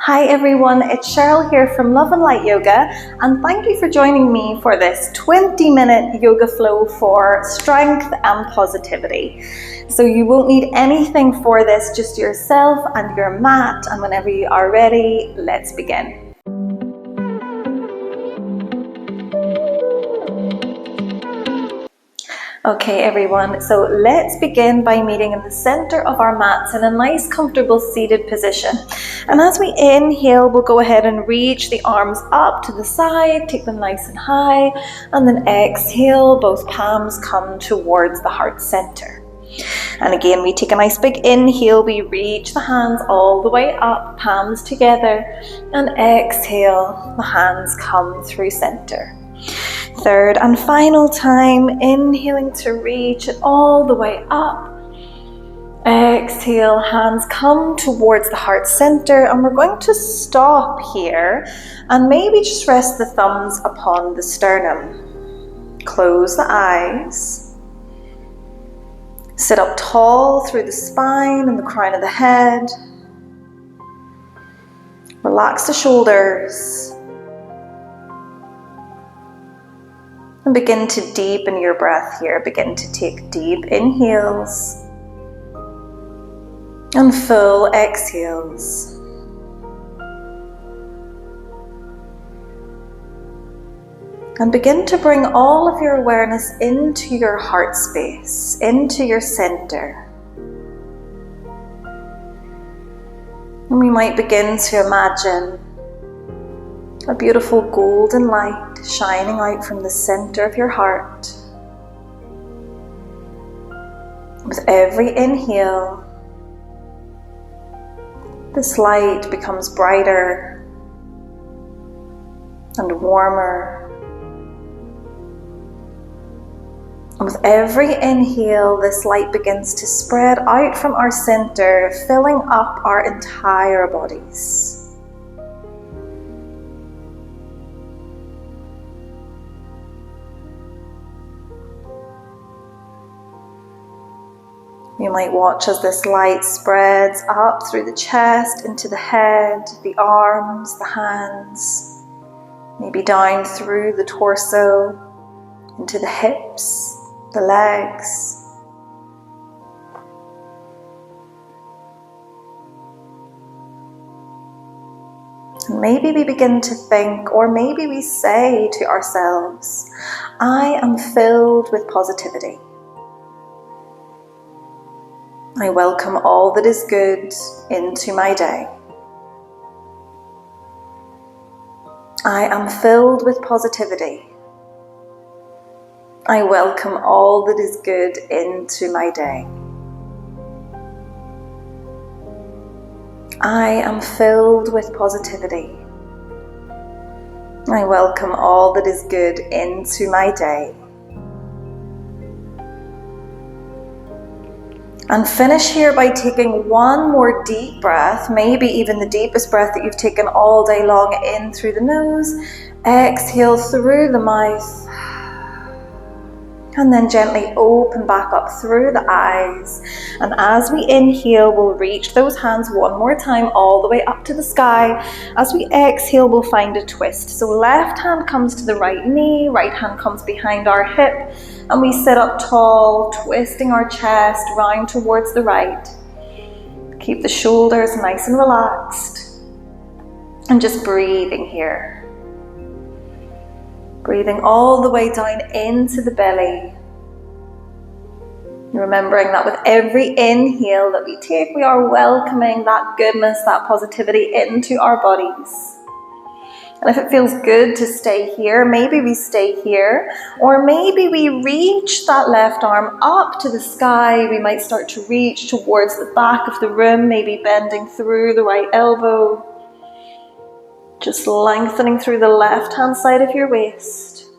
Hi everyone, it's Cheryl here from Love and Light Yoga, and thank you for joining me for this 20-minute yoga flow for strength and positivity. So you won't need anything for this, just yourself and your mat, and whenever you are ready, let's begin. Okay everyone, so let's begin by meeting in the center of our mats in a nice comfortable seated position. And as we inhale, we'll go ahead and reach the arms up to the side, take them nice and high, and then exhale, both palms come towards the heart center. And again, we take a nice big inhale, we reach the hands all the way up, palms together, and exhale, the hands come through center. Third and final time, inhaling to reach it all the way up. Exhale, hands come towards the heart center, and we're going to stop here and maybe just rest the thumbs upon the sternum. Close the eyes. Sit up tall through the spine and the crown of the head. Relax the shoulders. And begin to deepen your breath here. Begin to take deep inhales and full exhales. And begin to bring all of your awareness into your heart space, into your center. And we might begin to imagine a beautiful golden light shining out from the center of your heart. With every inhale, this light becomes brighter and warmer. And with every inhale, this light begins to spread out from our center, filling up our entire bodies. You might watch as this light spreads up through the chest, into the head, the arms, the hands, maybe down through the torso, into the hips, the legs. And maybe we begin to think, or maybe we say to ourselves, I am filled with positivity. I welcome all that is good into my day. I am filled with positivity. I welcome all that is good into my day. I am filled with positivity. I welcome all that is good into my day. And finish here by taking one more deep breath, maybe even the deepest breath that you've taken all day long, in through the nose, exhale through the mouth, and then gently open back up through the eyes. And as we inhale, we'll reach those hands one more time all the way up to the sky. As we exhale, we'll find a twist. So left hand comes to the right knee, right hand comes behind our hip, and we sit up tall, twisting our chest round towards the right. Keep the shoulders nice and relaxed. And just breathing here. Breathing all the way down into the belly. Remembering that with every inhale that we take, we are welcoming that goodness, that positivity into our bodies. And if it feels good to stay here, maybe we stay here, or maybe we reach that left arm up to the sky. We might start to reach towards the back of the room, maybe bending through the right elbow. Just lengthening through the left-hand side of your waist.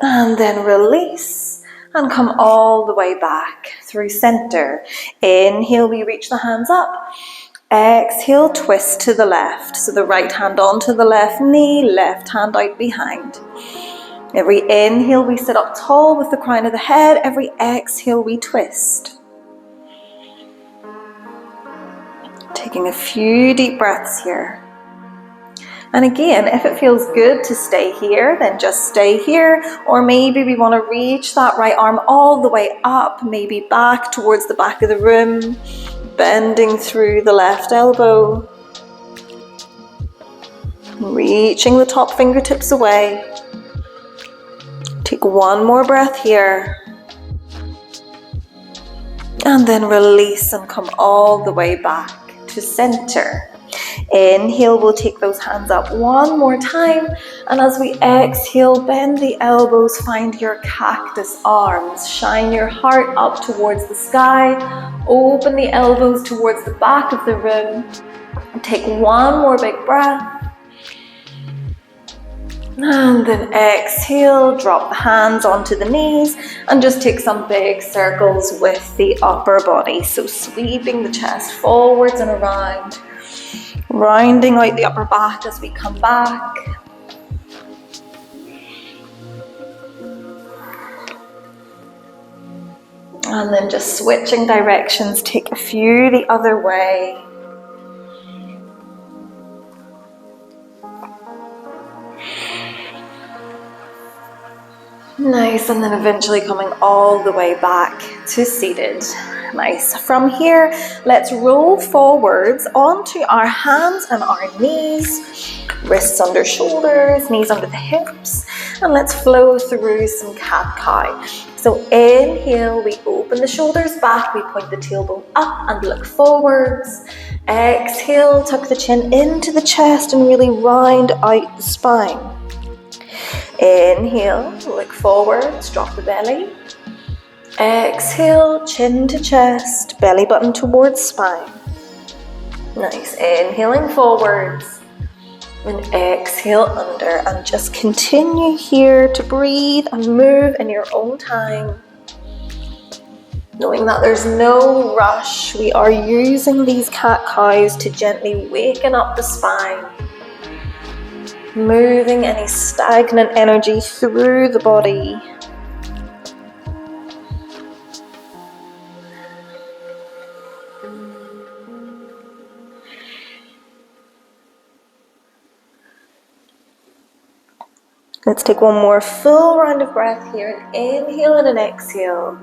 And then release and come all the way back through center. Inhale, we reach the hands up. Exhale, twist to the left. So the right hand onto the left knee, left hand out behind. Every inhale, we sit up tall with the crown of the head. Every exhale, we twist. Taking a few deep breaths here. And again, if it feels good to stay here, then just stay here. Or maybe we want to reach that right arm all the way up, maybe back towards the back of the room, bending through the left elbow. Reaching the top fingertips away. Take one more breath here. And then release and come all the way back to center. Inhale, we'll take those hands up one more time. And as we exhale, bend the elbows, find your cactus arms. Shine your heart up towards the sky. Open the elbows towards the back of the room. Take one more big breath. And then exhale, drop the hands onto the knees and just take some big circles with the upper body. So sweeping the chest forwards and around, rounding out the upper back as we come back. And then just switching directions, take a few the other way. Nice, and then eventually coming all the way back to seated. Nice. From here, let's roll forwards onto our hands and our knees, wrists under shoulders, knees under the hips, and let's flow through some cat-cow. So inhale, we open the shoulders back, we point the tailbone up and look forwards. Exhale, tuck the chin into the chest and really round out the spine. Inhale, look forwards, drop the belly. Exhale, chin to chest, belly button towards spine. Nice, inhaling forwards. And exhale under, and just continue here to breathe and move in your own time. Knowing that there's no rush, we are using these cat-cows to gently waken up the spine. Moving any stagnant energy through the body. Let's take one more full round of breath here. An inhale and an exhale.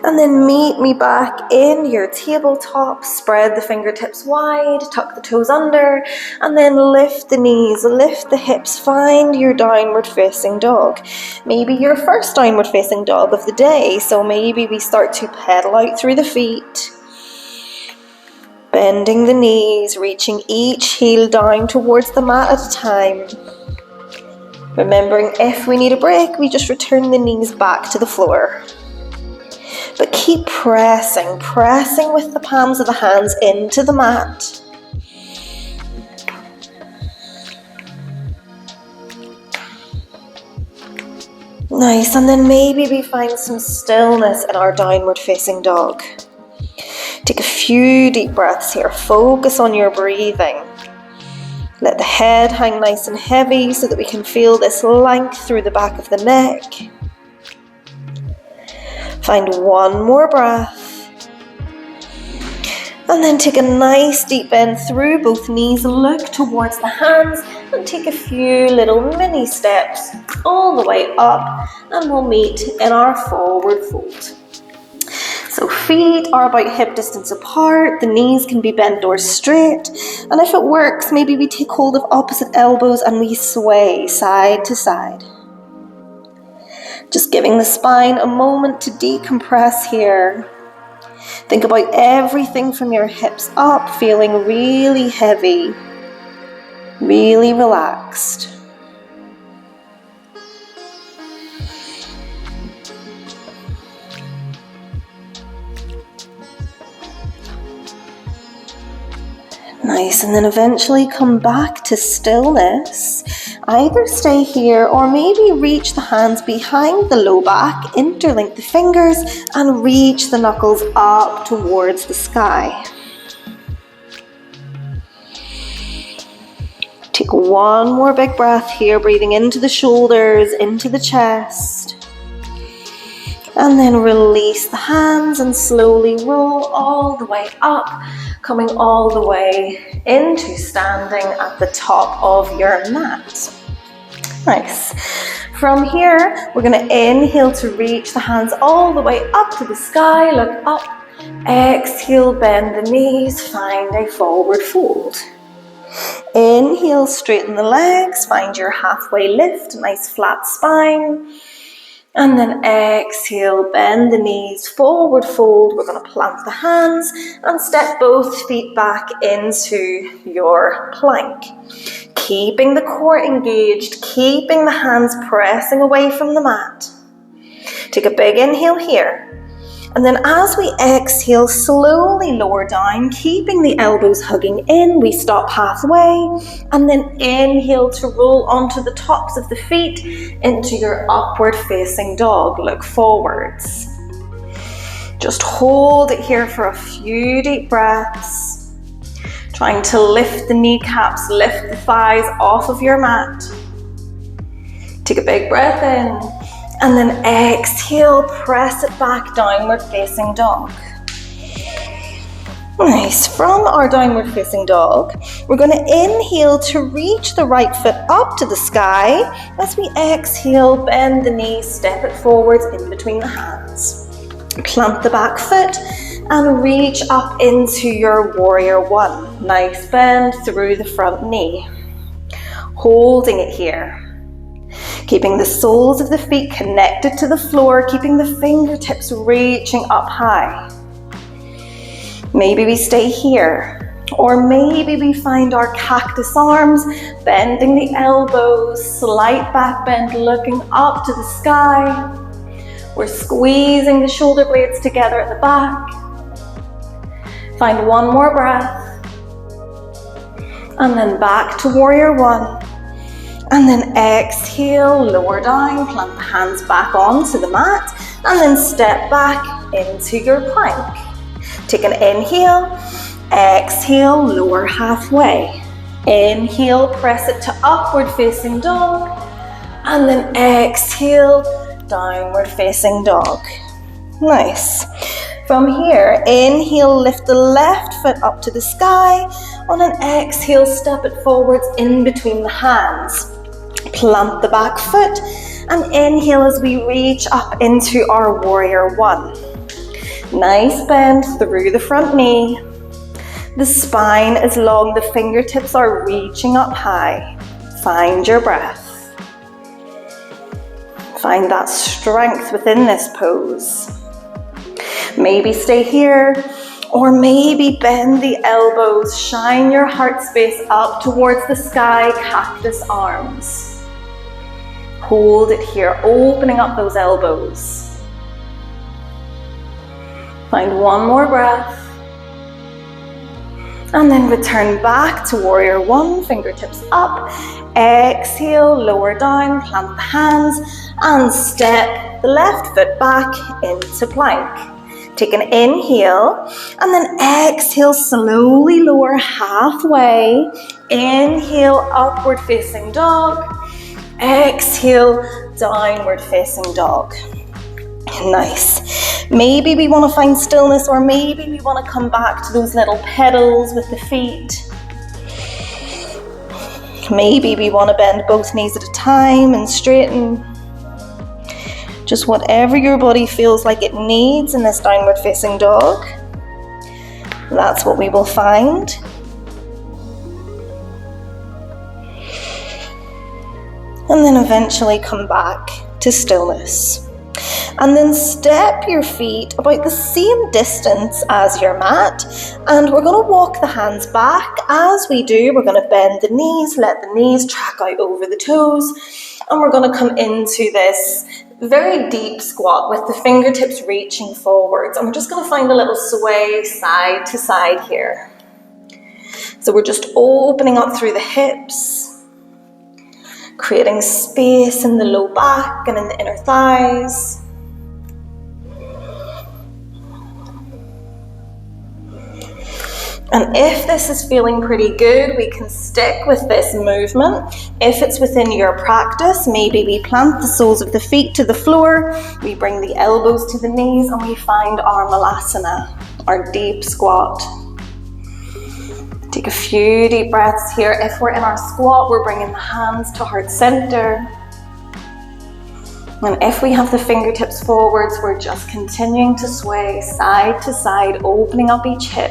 And then meet me back in your tabletop. Spread the fingertips wide, tuck the toes under, and then lift the knees, lift the hips, find your downward facing dog. Maybe your first downward facing dog of the day, so maybe we start to pedal out through the feet. Bending the knees, reaching each heel down towards the mat at a time. Remembering if we need a break, we just return the knees back to the floor. But keep pressing with the palms of the hands into the mat. Nice, and then maybe we find some stillness in our downward facing dog. Take a few deep breaths here, focus on your breathing. Let the head hang nice and heavy so that we can feel this length through the back of the neck. Find one more breath. And then take a nice deep bend through both knees. Look towards the hands and take a few little mini steps all the way up. And we'll meet in our forward fold. So feet are about hip distance apart. The knees can be bent or straight. And if it works, maybe we take hold of opposite elbows and we sway side to side. Just giving the spine a moment to decompress here. Think about everything from your hips up, feeling really heavy, really relaxed. Nice, and then eventually come back to stillness. Either stay here or maybe reach the hands behind the low back, interlink the fingers and reach the knuckles up towards the sky. Take one more big breath here, breathing into the shoulders, into the chest. And then release the hands and slowly roll all the way up, coming all the way into standing at the top of your mat. Nice. From here, we're going to inhale to reach the hands all the way up to the sky. Look up. Exhale, bend the knees, find a forward fold. Inhale, straighten the legs, find your halfway lift, nice flat spine. And then exhale, bend the knees, forward fold. We're going to plant the hands and step both feet back into your plank. Keeping the core engaged, keeping the hands pressing away from the mat. Take a big inhale here. And then as we exhale, slowly lower down, keeping the elbows hugging in. We stop halfway. And then inhale to roll onto the tops of the feet into your upward facing dog. Look forwards. Just hold it here for a few deep breaths. Trying to lift the kneecaps, lift the thighs off of your mat. Take a big breath in. And then exhale, press it back, downward facing dog. Nice. From our downward facing dog, we're going to inhale to reach the right foot up to the sky. As we exhale, bend the knees, step it forwards in between the hands. Plant the back foot and reach up into your warrior one. Nice bend through the front knee. Holding it here. Keeping the soles of the feet connected to the floor, keeping the fingertips reaching up high. Maybe we stay here, or maybe we find our cactus arms, bending the elbows, slight back bend, looking up to the sky. We're squeezing the shoulder blades together at the back. Find one more breath. And then back to warrior one. And then exhale, lower down, plant the hands back onto the mat, and then step back into your plank. Take an inhale, exhale, lower halfway. Inhale, press it to upward facing dog, and then exhale, downward facing dog. Nice. From here, inhale, lift the left foot up to the sky. On an exhale, step it forwards in between the hands. Plant the back foot and inhale as we reach up into our warrior one. Nice bend through the front knee. The spine is long, the fingertips are reaching up high. Find your breath. Find that strength within this pose. Maybe stay here, or maybe bend the elbows, shine your heart space up towards the sky, cactus arms. Hold it here, opening up those elbows. Find one more breath. And then return back to warrior one, fingertips up. Exhale, lower down, plant the hands, and step the left foot back into plank. Take an inhale, and then exhale, slowly lower halfway. Inhale, upward facing dog. Exhale, downward facing dog. Nice. Maybe we want to find stillness, or maybe we want to come back to those little pedals with the feet. Maybe we want to bend both knees at a time and straighten. Just whatever your body feels like it needs in this downward facing dog, that's what we will find. And then eventually come back to stillness. And then step your feet about the same distance as your mat. And we're going to walk the hands back. As we do, we're going to bend the knees, let the knees track out over the toes. And we're going to come into this very deep squat with the fingertips reaching forwards. And we're just going to find a little sway side to side here. So we're just opening up through the hips, creating space in the low back and in the inner thighs. And if this is feeling pretty good, we can stick with this movement. If it's within your practice, maybe we plant the soles of the feet to the floor, we bring the elbows to the knees, and we find our malasana, our deep squat. Take a few deep breaths here. If we're in our squat, we're bringing the hands to heart center. And if we have the fingertips forwards, we're just continuing to sway side to side, opening up each hip.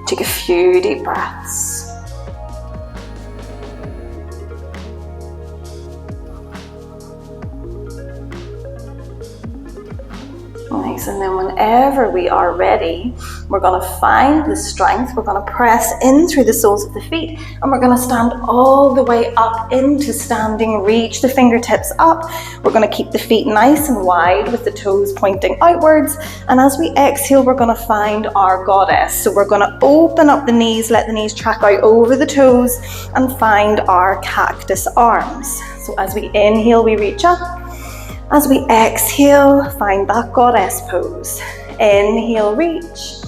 Take a few deep breaths. Nice, and then whenever we are ready, we're going to find the strength, we're going to press in through the soles of the feet, and we're going to stand all the way up into standing, reach the fingertips up. We're going to keep the feet nice and wide with the toes pointing outwards, and as we exhale, we're going to find our goddess. So we're going to open up the knees, let the knees track out over the toes, and find our cactus arms. So as we inhale, we reach up. As we exhale, find that goddess pose. Inhale, reach.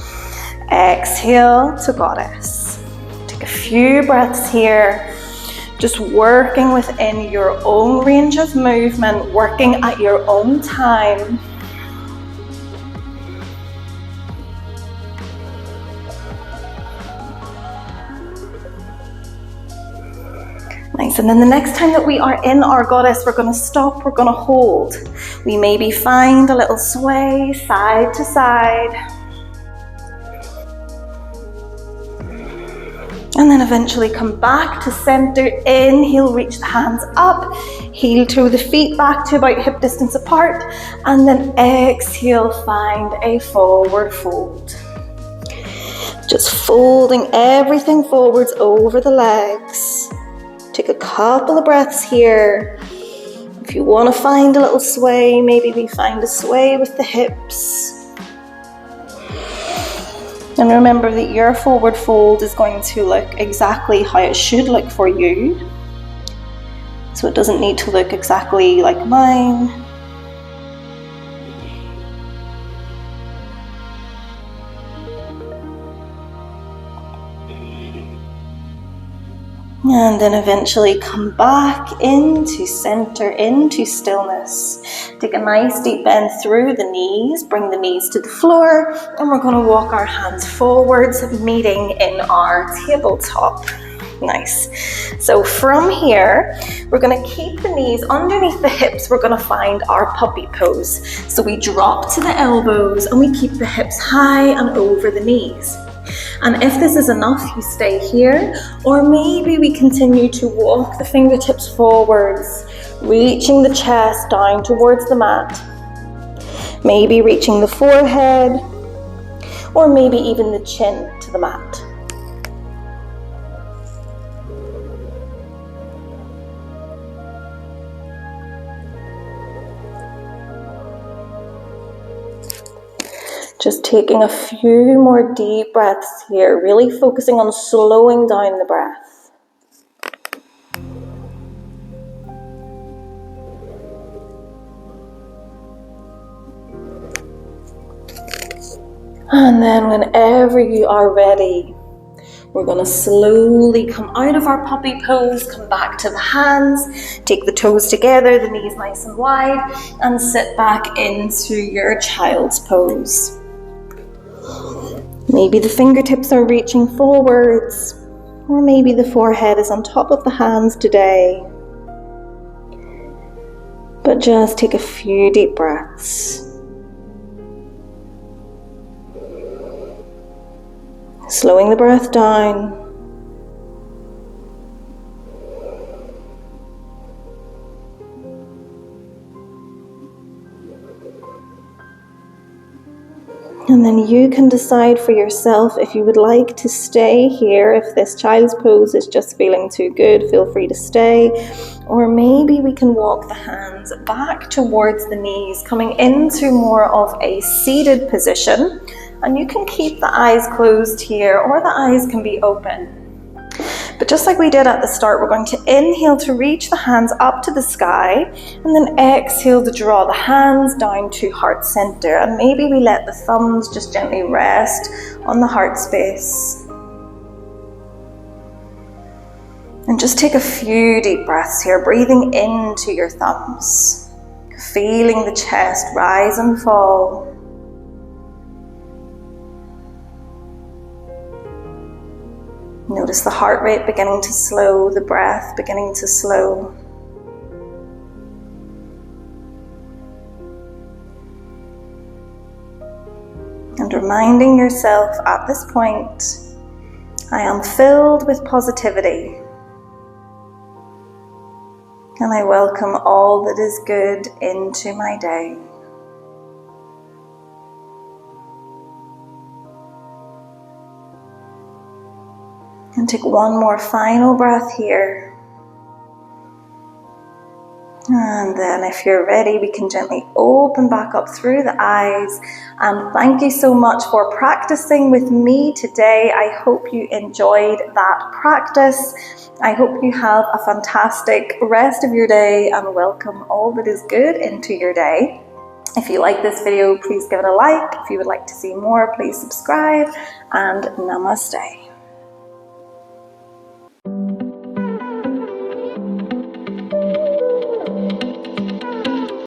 Exhale to goddess. Take a few breaths here. Just working within your own range of movement, working at your own time. Nice, and then the next time that we are in our goddess, we're going to stop, we're going to hold. We maybe find a little sway side to side. And then eventually come back to center. Inhale, reach the hands up. Heel toe the feet back to about hip distance apart. And then exhale, find a forward fold. Just folding everything forwards over the legs. Take a couple of breaths here. If you want to find a little sway, maybe we find a sway with the hips. And remember that your forward fold is going to look exactly how it should look for you. So it doesn't need to look exactly like mine. And then eventually come back into center, into stillness. Take a nice deep bend through the knees, bring the knees to the floor, and we're going to walk our hands forwards, meeting in our tabletop. Nice. So from here, we're going to keep the knees underneath the hips. We're going to find our puppy pose. So we drop to the elbows and we keep the hips high and over the knees. And if this is enough, you stay here, or maybe we continue to walk the fingertips forwards, reaching the chest down towards the mat, maybe reaching the forehead, or maybe even the chin to the mat. Just taking a few more deep breaths here, really focusing on slowing down the breath. And then whenever you are ready, we're going to slowly come out of our puppy pose, come back to the hands, take the toes together, the knees nice and wide, and sit back into your child's pose. Maybe the fingertips are reaching forwards, or maybe the forehead is on top of the hands today. But just take a few deep breaths. Slowing the breath down. And then you can decide for yourself if you would like to stay here. If this child's pose is just feeling too good, feel free to stay. Or maybe we can walk the hands back towards the knees, coming into more of a seated position. And you can keep the eyes closed here, or the eyes can be open. But just like we did at the start, we're going to inhale to reach the hands up to the sky, and then exhale to draw the hands down to heart center. And maybe we let the thumbs just gently rest on the heart space. And just take a few deep breaths here, breathing into your thumbs, feeling the chest rise and fall. Notice the heart rate beginning to slow, the breath beginning to slow. And reminding yourself at this point, I am filled with positivity. And I welcome all that is good into my day. And take one more final breath here. And then if you're ready, we can gently open back up through the eyes. And thank you so much for practicing with me today. I hope you enjoyed that practice. I hope you have a fantastic rest of your day and welcome all that is good into your day. If you like this video, please give it a like. If you would like to see more, please subscribe, and namaste.